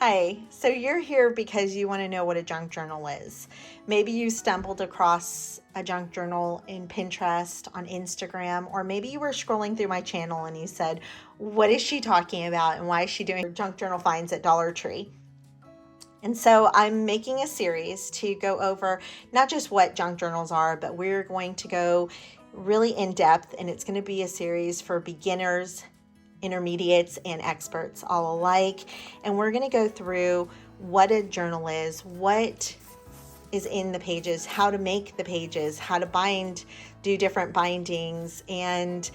Hi, so you're here because you want to know what a junk journal is. Maybe you stumbled across a junk journal in Pinterest, on Instagram, or maybe you were scrolling through my channel and you said, what is she talking about and why is she doing junk journal finds at Dollar Tree? And so I'm making a series to go over not just what junk journals are, but we're going to go really in depth, and it's going to be a series for beginners, intermediates, and experts all alike. And we're going to go through what a journal is, what is in the pages, how to make the pages, how to bind, do different bindings, and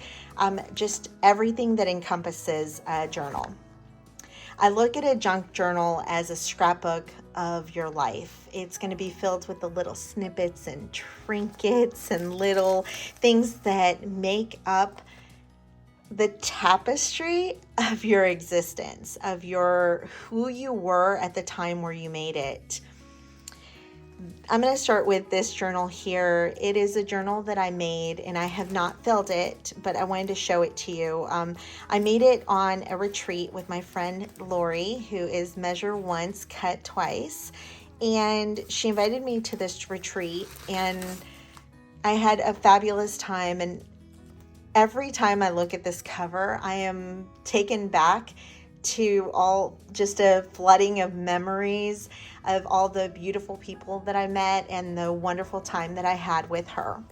just everything that encompasses a journal. I look at a junk journal as a scrapbook of your life. It's going to be filled with the little snippets and trinkets and little things that make up the tapestry of your existence, of who you were at the time where you made it. I'm going to start with this journal here. It is a journal that I made, and I have not filled it, but I wanted to show it to you. I made it on a retreat with my friend Lori, who is measure once, cut twice, and she invited me to this retreat, and I had a fabulous time. And every time I look at this cover, I am taken back to just a flooding of memories of all the beautiful people that I met and the wonderful time that I had with her.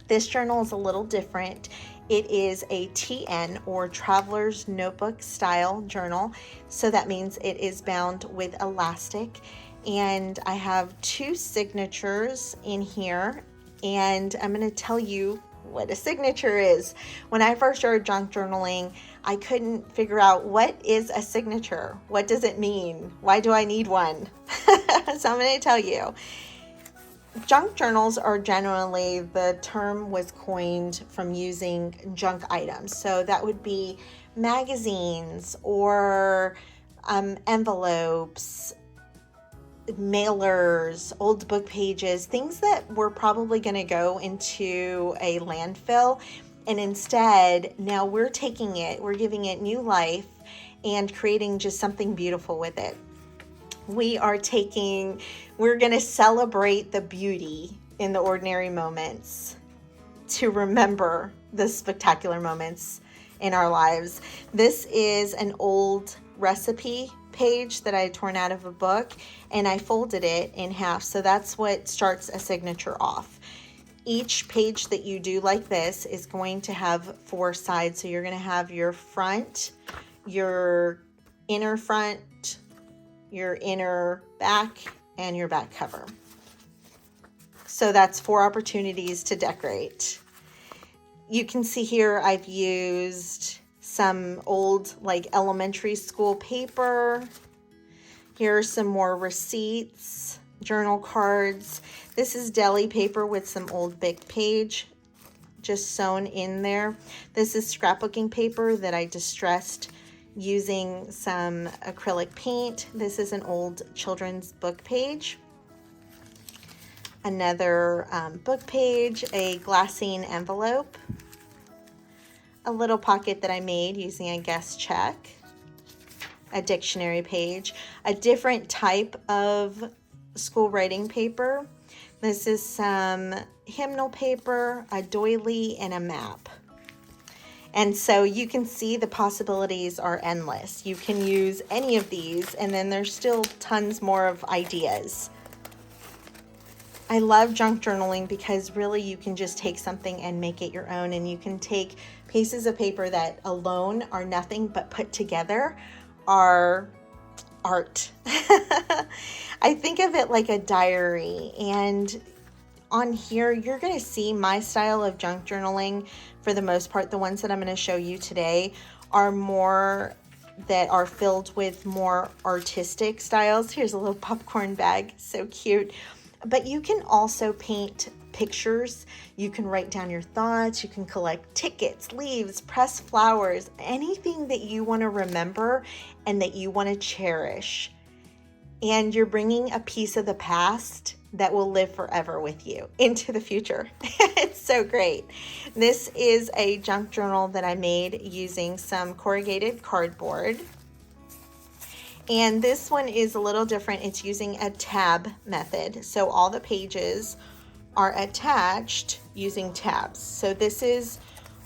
This journal is a little different. It is a TN, or Traveler's Notebook style journal. So that means it is bound with elastic. And I have 2 signatures in here, and I'm going to tell you what a signature is. When I first started junk journaling, I couldn't figure out, what is a signature? What does it mean? Why do I need one? So I'm going to tell you. Junk journals are generally, the term was coined from using junk items. So that would be magazines or envelopes, mailers, old book pages, things that were probably going to go into a landfill. And instead, now we're taking it, we're giving it new life and creating just something beautiful with it. We're going to celebrate the beauty in the ordinary moments to remember the spectacular moments in our lives. This is an old recipe page that I had torn out of a book, and I folded it in half. So that's what starts a signature off. Each page that you do like this is going to have 4 sides. So you're going to have your front, your inner front, your inner back, and your back cover. So that's 4 opportunities to decorate. You can see here I've used some old elementary school paper. Here are some more receipts, journal cards. This is deli paper with some old Bic page just sewn in there. This is scrapbooking paper that I distressed using some acrylic paint. This is an old children's book page. Another book page, a glassine envelope, a little pocket that I made using a guest check, a dictionary page, a different type of school writing paper. This is some hymnal paper, a doily, and a map. And so you can see the possibilities are endless. You can use any of these, and then there's still tons more of ideas. I love junk journaling because really you can just take something and make it your own, and you can take pieces of paper that alone are nothing but put together are art. I think of it like a diary, and on here you're going to see my style of junk journaling. For the most part, the ones that I'm going to show you today are more that are filled with more artistic styles. Here's a little popcorn bag, so cute. But you can also paint pictures. You can write down your thoughts. You can collect tickets, leaves, press flowers, anything that you want to remember and that you want to cherish. And you're bringing a piece of the past that will live forever with you into the future. It's so great. This is a junk journal that I made using some corrugated cardboard. And this one is a little different. It's using a tab method. So all the pages are attached using tabs. So this is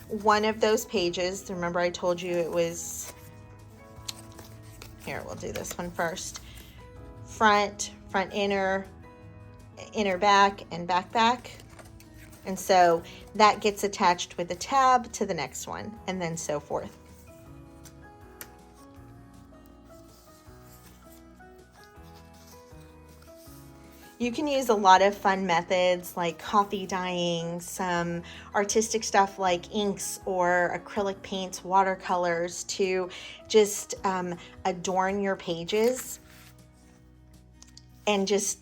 one of those pages. Remember I told you it was, here, we'll do this one first. Front, front inner, inner back, and back back. And so that gets attached with a tab to the next one, and then so forth. You can use a lot of fun methods like coffee dyeing, some artistic stuff like inks or acrylic paints, watercolors to just adorn your pages and just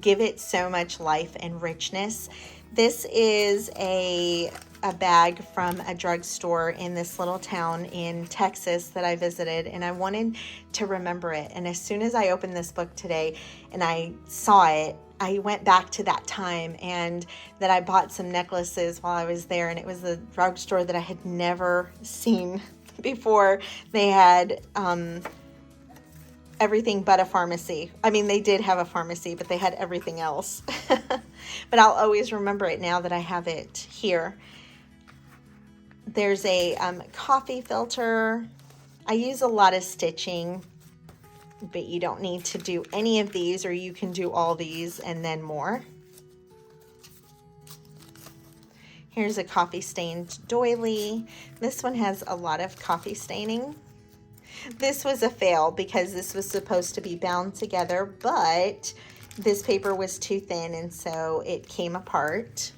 give it so much life and richness. This is a bag from a drugstore in this little town in Texas that I visited, and I wanted to remember it. And as soon as I opened this book today and I saw it, I went back to that time and that I bought some necklaces while I was there, and it was a drugstore that I had never seen before. They had everything but a pharmacy. I mean, they did have a pharmacy, but they had everything else. But I'll always remember it now that I have it here. There's a coffee filter. I use a lot of stitching, but you don't need to do any of these, or you can do all these and then more. Here's a coffee stained doily. This one has a lot of coffee staining. This was a fail because this was supposed to be bound together, but this paper was too thin and so it came apart.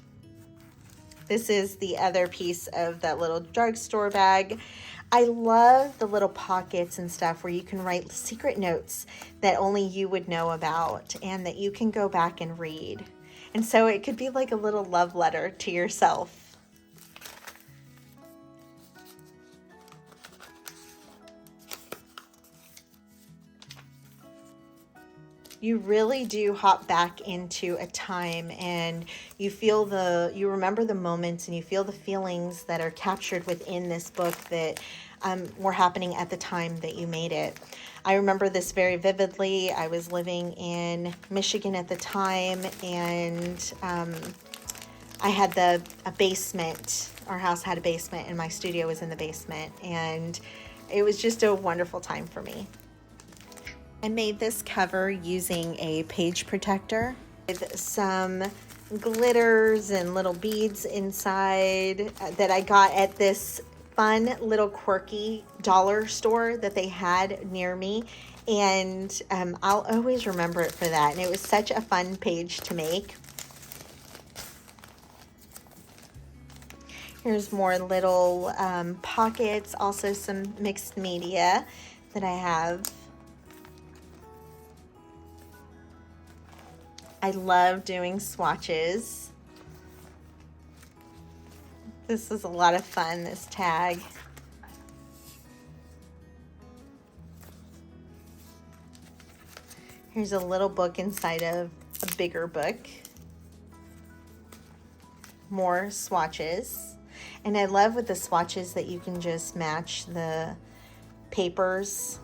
This is the other piece of that little drugstore bag. I love the little pockets and stuff where you can write secret notes that only you would know about and that you can go back and read. And so it could be like a little love letter to yourself. You really do hop back into a time and you remember the moments and you feel the feelings that are captured within this book that were happening at the time that you made it. I remember this very vividly. I was living in Michigan at the time, and I had a basement. Our house had a basement and my studio was in the basement, and it was just a wonderful time for me. I made this cover using a page protector with some glitters and little beads inside that I got at this fun little quirky dollar store that they had near me, and I'll always remember it for that. And it was such a fun page to make. Here's more little pockets, also some mixed media that I have. I love doing swatches. This is a lot of fun, this tag. Here's a little book inside of a bigger book. More swatches. And I love with the swatches that you can just match the papers.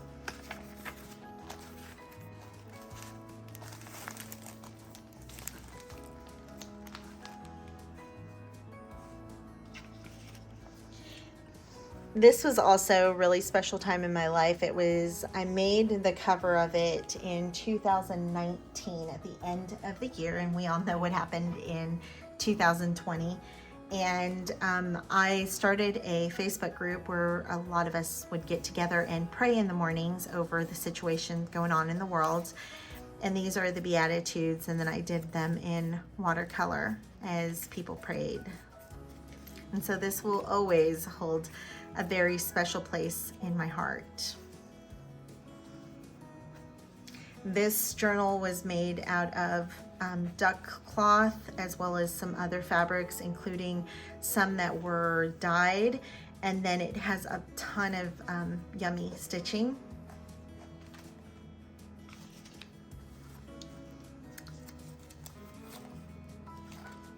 This was also a really special time in my life. I made the cover of it in 2019 at the end of the year, and we all know what happened in 2020. And I started a Facebook group where a lot of us would get together and pray in the mornings over the situation going on in the world. And these are the Beatitudes, and then I did them in watercolor as people prayed. And so this will always hold a very special place in my heart. This journal was made out of duck cloth, as well as some other fabrics, including some that were dyed, and then it has a ton of yummy stitching.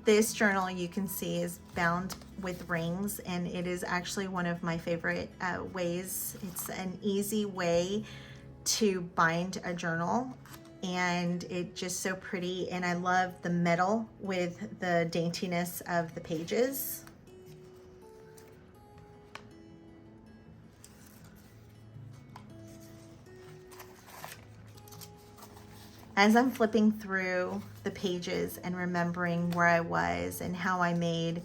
This journal, you can see, is bound with rings, and it is actually one of my favorite ways. It's an easy way to bind a journal, and it's just so pretty, and I love the metal with the daintiness of the pages. As I'm flipping through the pages and remembering where I was and how I made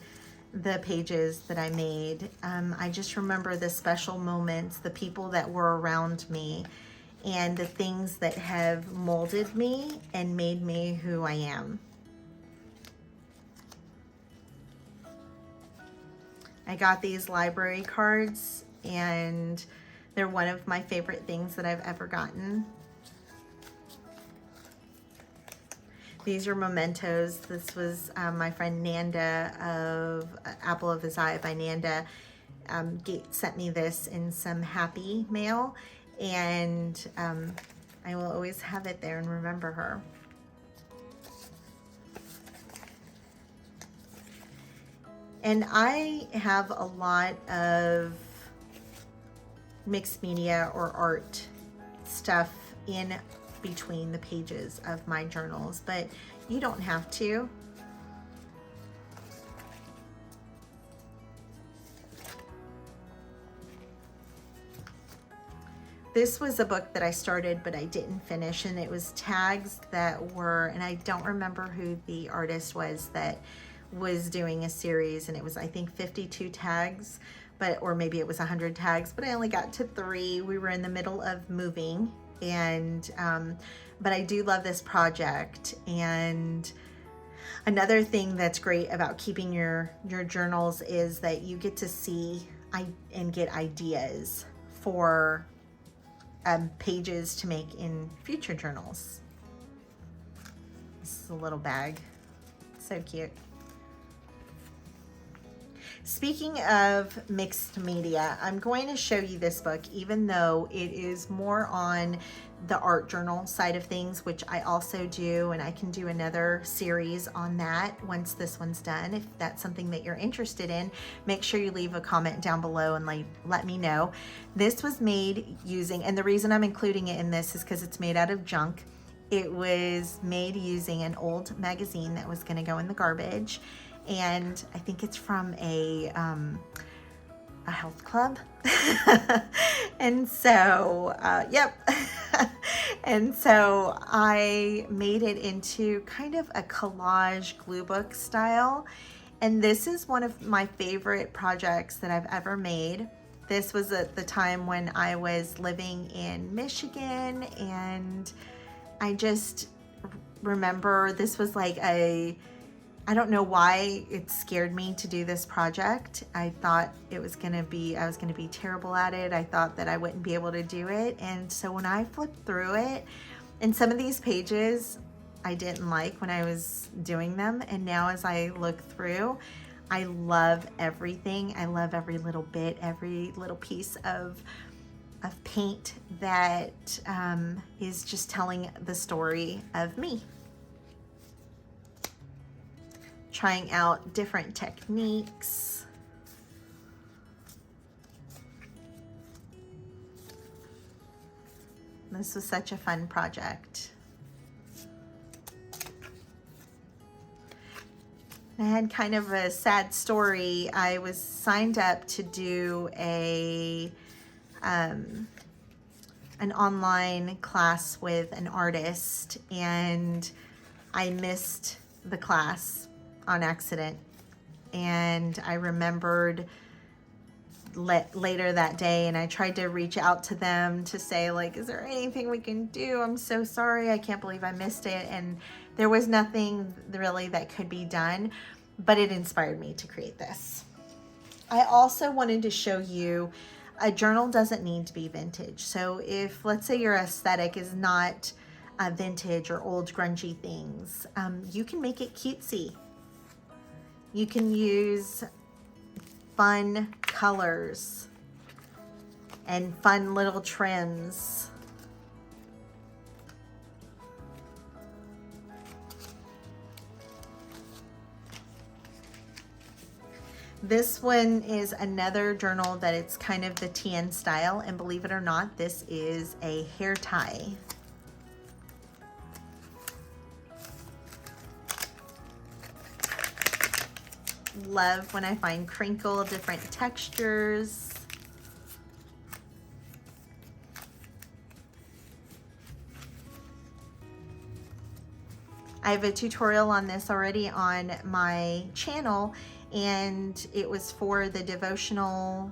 the pages that I made, I just remember the special moments, the people that were around me, and the things that have molded me and made me who I am. I got these library cards, and they're one of my favorite things that I've ever gotten. These are mementos. This was my friend Nanda of Apple of His Eye by Nanda sent me this in some happy mail, and I will always have it there and remember her. And I have a lot of mixed media or art stuff in between the pages of my journals, but you don't have to. This was a book that I started but I didn't finish, and it was tags that were, and I don't remember who the artist was that was doing a series, and it was, I think, 52 tags, or maybe it was 100 tags, but I only got to 3. We were in the middle of moving, and but I do love this project. And another thing that's great about keeping your journals is that you get to see and get ideas for pages to make in future journals. This is a little bag, so cute. Speaking of mixed media, I'm going to show you this book, even though it is more on the art journal side of things, which I also do, and I can do another series on that once this one's done. If that's something that you're interested in, make sure you leave a comment down below and let me know. This was made using, and the reason I'm including it in this is because it's made out of junk. It was made using an old magazine that was going to go in the garbage. And I think it's from a health club. And so, yep. And so I made it into kind of a collage glue book style. And this is one of my favorite projects that I've ever made. This was at the time when I was living in Michigan, and I just remember this was like I don't know why it scared me to do this project. I thought I was gonna be terrible at it. I thought that I wouldn't be able to do it. And so when I flipped through it, and some of these pages I didn't like when I was doing them, and now as I look through, I love everything. I love every little bit, every little piece of paint that is just telling the story of me. Trying out different techniques. This was such a fun project. I had kind of a sad story. I was signed up to do an online class with an artist, and I missed the class on accident. And I remembered later that day, and I tried to reach out to them to say, like, is there anything we can do? I'm so sorry. I can't believe I missed it. And there was nothing really that could be done, but it inspired me to create this. I also wanted to show you a journal doesn't need to be vintage. So if, let's say, your aesthetic is not vintage or old grungy things, you can make it cutesy. You can use fun colors and fun little trims. This one is another journal that it's kind of the TN style, and believe it or not, this is a hair tie. Love when I find crinkle, different textures. I have a tutorial on this already on my channel, and it was for the devotional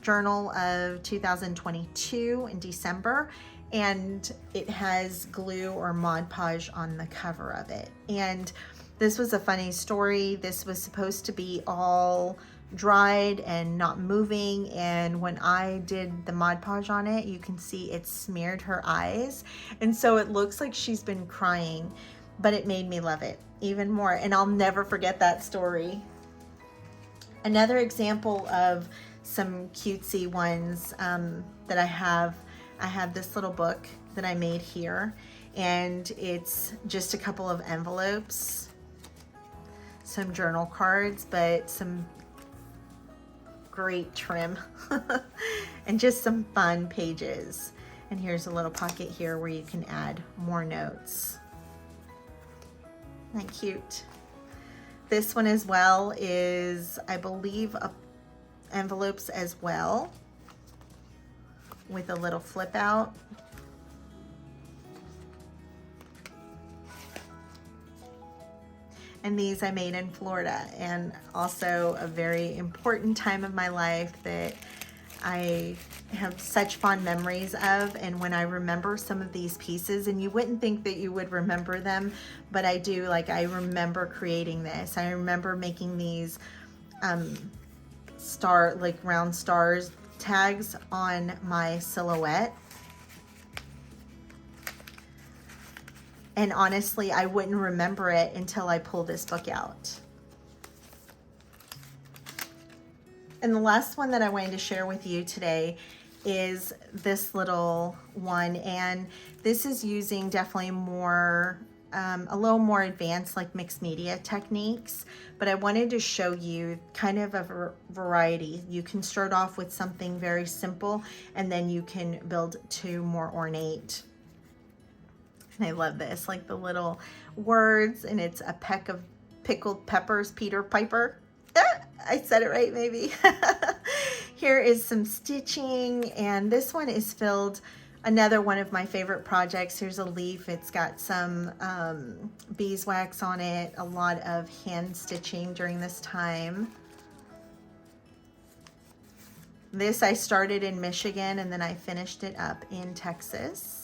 journal of 2022 in December, and it has glue or Mod Podge on the cover of it. And this was a funny story. This was supposed to be all dried and not moving, and when I did the Mod Podge on it, you can see it smeared her eyes, and so it looks like she's been crying, but it made me love it even more, and I'll never forget that story. Another example of some cutesy ones that I have this little book that I made here, and it's just a couple of envelopes, some journal cards, but some great trim and just some fun pages. And here's a little pocket here where you can add more notes. Isn't that cute? This one as well is, I believe, envelopes as well, with a little flip out. And these I made in Florida, and also a very important time of my life that I have such fond memories of. And when I remember some of these pieces, and you wouldn't think that you would remember them, but I do. Like, I remember creating this. I remember making these round stars tags on my silhouette. And honestly, I wouldn't remember it until I pull this book out. And the last one that I wanted to share with you today is this little one. And this is using definitely more, a little more advanced, like mixed media techniques. But I wanted to show you kind of a variety. You can start off with something very simple, and then you can build to more ornate. And I love this, like the little words, and it's a peck of pickled peppers, Peter Piper. I said it right, maybe. Here is some stitching, and this one is filled, another one of my favorite projects. Here's a leaf. It's got some beeswax on it, a lot of hand stitching during this time. This I started in Michigan, and then I finished it up in Texas.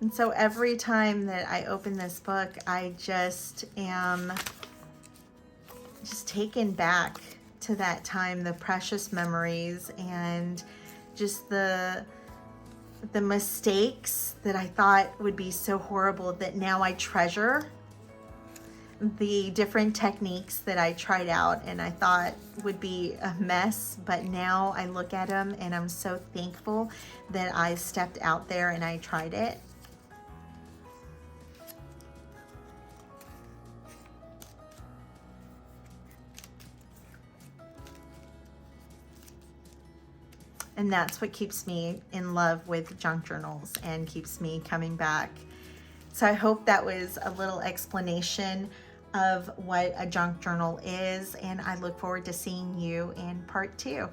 And so every time that I open this book, I just am taken back to that time, the precious memories, and just the mistakes that I thought would be so horrible that now I treasure. The different techniques that I tried out and I thought would be a mess, but now I look at them and I'm so thankful that I stepped out there and I tried it. And that's what keeps me in love with junk journals and keeps me coming back. So I hope that was a little explanation of what a junk journal is, and I look forward to seeing you in part 2.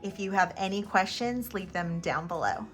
If you have any questions, leave them down below.